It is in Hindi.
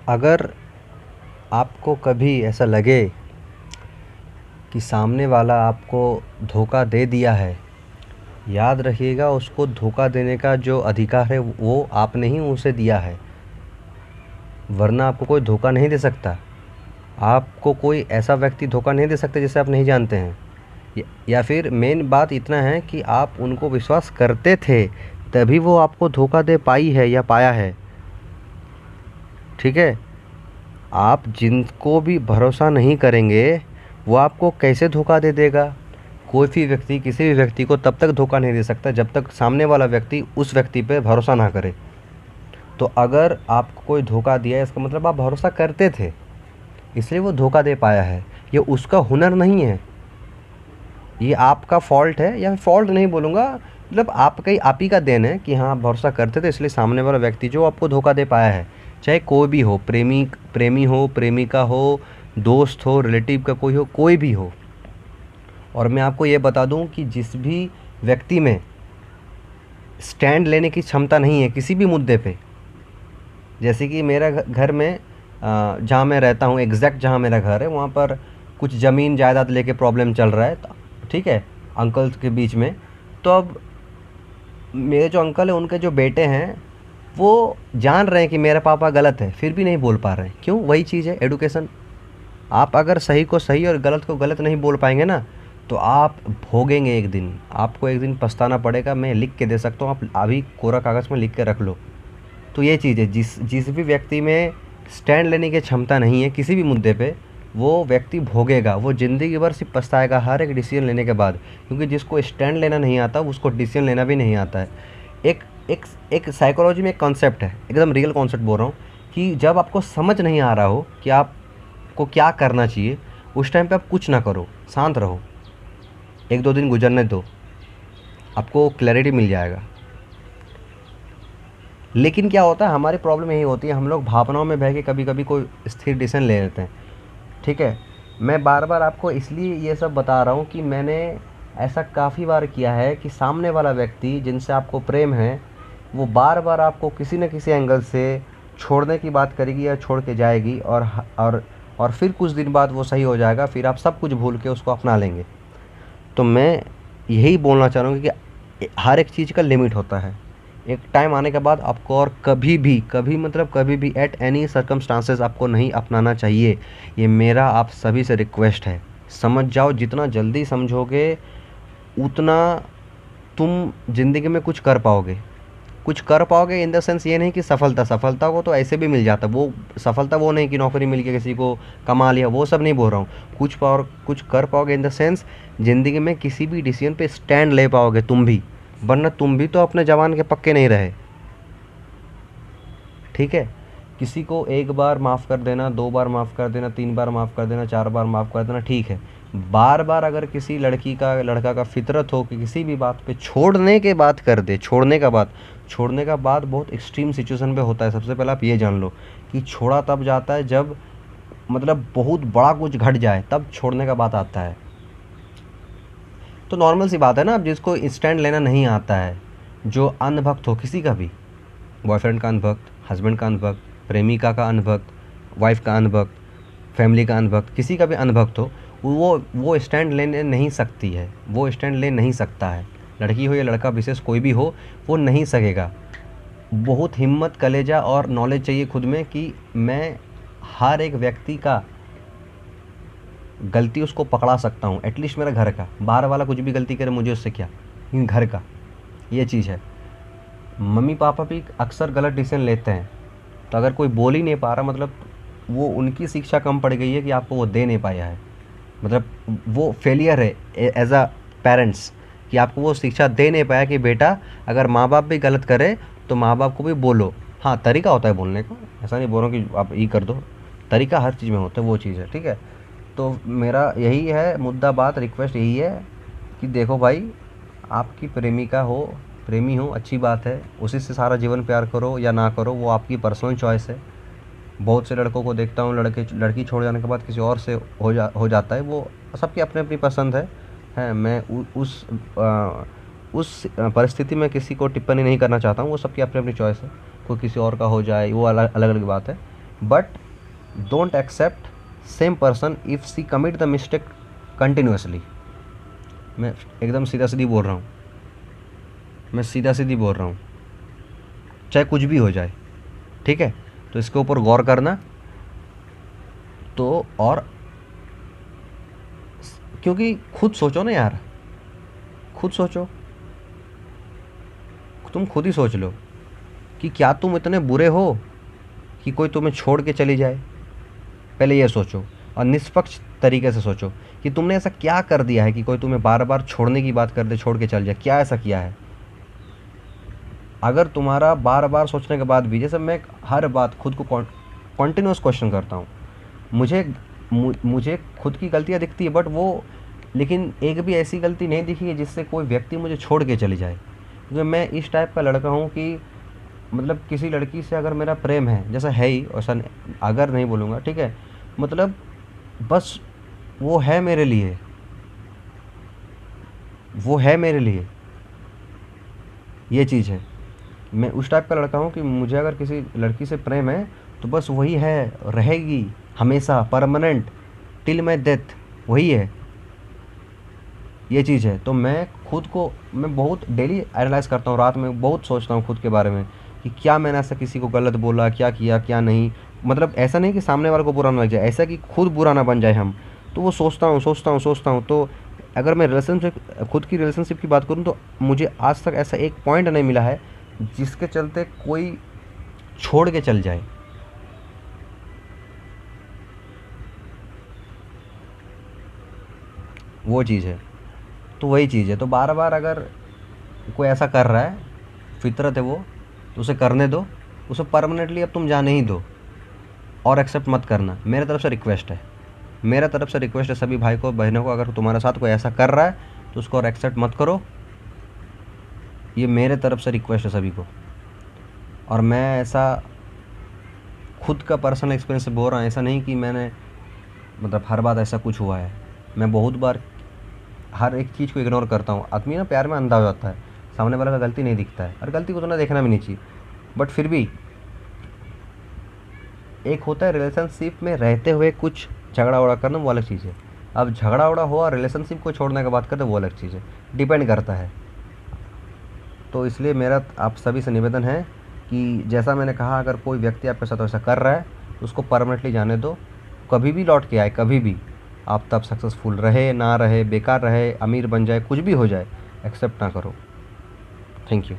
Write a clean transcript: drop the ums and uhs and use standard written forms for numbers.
अगर आपको कभी ऐसा लगे कि सामने वाला आपको धोखा दे दिया है, याद रखिएगा उसको धोखा देने का जो अधिकार है वो आपने ही उसे दिया है, वरना आपको कोई धोखा नहीं दे सकता। आपको कोई ऐसा व्यक्ति धोखा नहीं दे सकता जिसे आप नहीं जानते हैं, या फिर मेन बात इतना है कि आप उनको विश्वास करते थे तभी वो आपको धोखा दे पाई है या पाया है। ठीक है, आप जिनको भी भरोसा नहीं करेंगे वो आपको कैसे धोखा दे देगा। कोई भी व्यक्ति किसी भी व्यक्ति को तब तक धोखा नहीं दे सकता जब तक सामने वाला व्यक्ति उस व्यक्ति पे भरोसा ना करे। तो अगर आपको कोई धोखा दिया है इसका मतलब आप भरोसा करते थे, इसलिए वो धोखा दे पाया है। ये उसका हुनर नहीं है, ये आपका फॉल्ट है, या फॉल्ट नहीं बोलूँगा, मतलब आप ही का देन है कि हाँ आप भरोसा करते थे, इसलिए सामने वाला व्यक्ति जो आपको धोखा दे पाया है। चाहे कोई भी हो, प्रेमी हो, प्रेमिका हो, दोस्त हो, रिलेटिव का कोई हो, कोई भी हो। और मैं आपको ये बता दूं कि जिस भी व्यक्ति में स्टैंड लेने की क्षमता नहीं है किसी भी मुद्दे पे, जैसे कि मेरा घर में जहाँ मैं रहता हूँ, एग्जैक्ट जहाँ मेरा घर है वहाँ पर कुछ ज़मीन जायदाद लेके प्रॉब्लम चल रहा है, ठीक है, अंकल्स के बीच में। तो अब मेरे जो अंकल हैं उनके जो बेटे हैं वो जान रहे हैं कि मेरा पापा गलत है, फिर भी नहीं बोल पा रहे हैं। क्यों? वही चीज़ है, एडुकेशन। आप अगर सही को सही और गलत को गलत नहीं बोल पाएंगे ना, तो आप भोगेंगे एक दिन, आपको एक दिन पछताना पड़ेगा। मैं लिख के दे सकता हूँ, आप अभी कोरा कागज़ में लिख के रख लो। तो ये चीज़ है, जिस भी व्यक्ति में स्टैंड लेने की क्षमता नहीं है किसी भी मुद्दे पे, वो व्यक्ति भोगेगा, वो ज़िंदगी भर सिर्फ पछताएगा हर एक डिसीजन लेने के बाद। क्योंकि जिसको स्टैंड लेना नहीं आता उसको डिसीजन लेना भी नहीं आता है। एक एक एक साइकोलॉजी में एक कॉन्सेप्ट है, एकदम रियल कॉन्सेप्ट बोल रहा हूँ, कि जब आपको समझ नहीं आ रहा हो कि आपको क्या करना चाहिए, उस टाइम पे आप कुछ ना करो, शांत रहो, 1-2 दिन गुजरने दो, आपको क्लैरिटी मिल जाएगा। लेकिन क्या होता है, हमारी प्रॉब्लम यही होती है, हम लोग भावनाओं में बह के कभी कभी कोई स्थिर डिसीजन ले लेते हैं। ठीक है, मैं बार बार आपको इसलिए ये सब बता रहा हूँ कि मैंने ऐसा काफ़ी बार किया है कि सामने वाला व्यक्ति जिनसे आपको प्रेम है वो बार बार आपको किसी न किसी एंगल से छोड़ने की बात करेगी या छोड़ के जाएगी, और फिर कुछ दिन बाद वो सही हो जाएगा, फिर आप सब कुछ भूल के उसको अपना लेंगे। तो मैं यही बोलना चाह रहा हूँ कि हर एक चीज़ का लिमिट होता है। एक टाइम आने के बाद आपको और कभी भी एट एनी सर्कमस्टांसेस आपको नहीं अपनाना चाहिए। ये मेरा आप सभी से रिक्वेस्ट है, समझ जाओ। जितना जल्दी समझोगे उतना तुम ज़िंदगी में कुछ कर पाओगे इन द सेंस ये नहीं कि सफलता को तो ऐसे भी मिल जाता, वो सफलता वो नहीं कि नौकरी मिल गई, किसी को कमा लिया, वो सब नहीं बोल रहा हूँ। कुछ कर पाओगे इन द सेंस ज़िंदगी में किसी भी डिसीजन पे स्टैंड ले पाओगे तुम भी, वरना तुम भी तो अपने जवान के पक्के नहीं रहे। ठीक है, किसी को 1 बार माफ़ कर देना, 2 बार माफ़ कर देना, 3 बार माफ़ कर देना, 4 बार माफ़ कर देना, ठीक है। बार बार अगर किसी लड़का का फितरत हो कि किसी भी बात पे छोड़ने के बाद कर दे, छोड़ने का बाद बहुत एक्सट्रीम सिचुएशन पे होता है। सबसे पहले आप ये जान लो कि छोड़ा तब जाता है जब मतलब बहुत बड़ा कुछ घट जाए, तब छोड़ने का बात आता है। तो नॉर्मल सी बात है ना, अब जिसको स्टैंड लेना नहीं आता है, जो अनभक्त हो किसी का भी, बॉयफ्रेंड का अनभक्त, हस्बैंड का अनभक्त, प्रेमिका का अनभक्त, वाइफ का अनभक्त, फैमिली का अनभक्त, किसी का भी अनभक्त हो, वो स्टैंड लेने नहीं सकती है, वो स्टैंड ले नहीं सकता है। लड़की हो या लड़का, विशेष कोई भी हो, वो नहीं सकेगा। बहुत हिम्मत, कलेजा और नॉलेज चाहिए खुद में कि मैं हर एक व्यक्ति का गलती उसको पकड़ा सकता हूँ, एटलीस्ट मेरा घर का। बाहर वाला कुछ भी गलती करे मुझे उससे क्या, लेकिन घर का ये चीज़ है। मम्मी पापा भी अक्सर गलत डिसीजन लेते हैं, तो अगर कोई बोल ही नहीं पा रहा, मतलब वो उनकी शिक्षा कम पड़ गई है कि आपको वो दे नहीं पाया है, मतलब वो फेलियर है एज अ पेरेंट्स, कि आपको वो शिक्षा दे नहीं पाया कि बेटा अगर माँ बाप भी गलत करे तो माँ बाप को भी बोलो। हाँ, तरीका होता है बोलने का, ऐसा नहीं बोल रहा हूँ कि आप ये कर दो, तरीका हर चीज़ में होता है, वो चीज़ है। ठीक है, तो मेरा यही है मुद्दा, बात, रिक्वेस्ट यही है कि देखो भाई, आपकी प्रेमिका हो, प्रेमी हो, अच्छी बात है, उसी से सारा जीवन प्यार करो या ना करो, वो आपकी पर्सनल चॉइस है। बहुत से लड़कों को देखता हूँ, लड़की छोड़ जाने के बाद किसी और से हो जाता है, वो सबकी अपनी अपनी पसंद है। मैं उस परिस्थिति में किसी को टिप्पणी नहीं करना चाहता हूँ, वो सबकी अपनी अपनी चॉइस है। कोई किसी और का हो जाए वो अलग अलग बात है, but don't accept same person if she commit the mistake continuously. मैं एकदम सीधा सीधी बोल रहा हूँ, मैं सीधा सीधी बोल रहा हूँ, चाहे कुछ भी हो जाए, ठीक है। तो इसके ऊपर गौर करना। तो और क्योंकि खुद सोचो ना यार, खुद सोचो, तुम खुद ही सोच लो कि क्या तुम इतने बुरे हो कि कोई तुम्हें छोड़ के चली जाए। पहले ये सोचो और निष्पक्ष तरीके से सोचो कि तुमने ऐसा क्या कर दिया है कि कोई तुम्हें बार बार छोड़ने की बात कर दे, छोड़ के चल जाए। क्या ऐसा किया है? अगर तुम्हारा बार बार सोचने के बाद भी, जैसे मैं हर बात खुद को कॉन्टिन्यूस क्वेश्चन करता हूँ, मुझे खुद की गलतियाँ दिखती है, बट वो लेकिन एक भी ऐसी गलती नहीं दिखी है जिससे कोई व्यक्ति मुझे छोड़ के चली जाए। क्योंकि मैं इस टाइप का लड़का हूँ कि मतलब किसी लड़की से अगर मेरा प्रेम है, जैसा है ही, ऐसा अगर नहीं बोलूँगा, ठीक है, मतलब बस वो है मेरे लिए, वो है मेरे लिए, ये चीज़ है। मैं उस टाइप का लड़का हूँ कि मुझे अगर किसी लड़की से प्रेम है तो बस वही है, रहेगी हमेशा, परमानेंट, टिल माई डेथ, वही है, ये चीज़ है। तो मैं बहुत डेली एनालाइज़ करता हूँ, रात में बहुत सोचता हूँ खुद के बारे में कि क्या मैंने ऐसा किसी को गलत बोला, क्या किया क्या नहीं। मतलब ऐसा नहीं कि सामने वाले को बुरा ना लग जाए, ऐसा कि खुद बुरा ना बन जाए हम। तो वो सोचता हूँ। तो अगर मैं खुद की रिलेशनशिप की बात करूँ तो मुझे आज तक ऐसा एक पॉइंट नहीं मिला है जिसके चलते कोई छोड़ के चल जाए। वो चीज़ है, तो वही चीज़ है। तो बार बार अगर कोई ऐसा कर रहा है, फितरत है वो, तो उसे करने दो, उसे परमानेंटली अब तुम जाने ही दो और एक्सेप्ट मत करना। मेरे तरफ से रिक्वेस्ट है, मेरा तरफ से रिक्वेस्ट है सभी भाई को, बहनों को, अगर तुम्हारे साथ कोई ऐसा कर रहा है तो उसको और एक्सेप्ट मत करो। ये मेरे तरफ से रिक्वेस्ट है सभी को। और मैं ऐसा खुद का पर्सनल एक्सपीरियंस से बोल रहा हूँ, ऐसा नहीं कि मैंने मतलब हर बात ऐसा कुछ हुआ है। मैं बहुत बार हर एक चीज़ को इग्नोर करता हूँ। आदमी ना प्यार में अंधा हो जाता है, सामने वाला का गलती नहीं दिखता है, और गलती को तो ना देखना भी नहीं चाहिए। बट फिर भी एक होता है रिलेशनशिप में रहते हुए कुछ झगड़ा उड़ा करना, वो अलग चीज़ है। अब झगड़ा उड़ा हुआ रिलेशनशिप को छोड़ने की बात करते, वो अलग चीज़ है, डिपेंड करता है। तो इसलिए मेरा आप सभी से निवेदन है कि जैसा मैंने कहा, अगर कोई व्यक्ति आपके साथ ऐसा कर रहा है तो उसको परमानेंटली जाने दो। कभी भी लौट के आए, कभी भी, आप तब सक्सेसफुल रहे ना रहे, बेकार रहे, अमीर बन जाए, कुछ भी हो जाए, एक्सेप्ट ना करो। Thank you.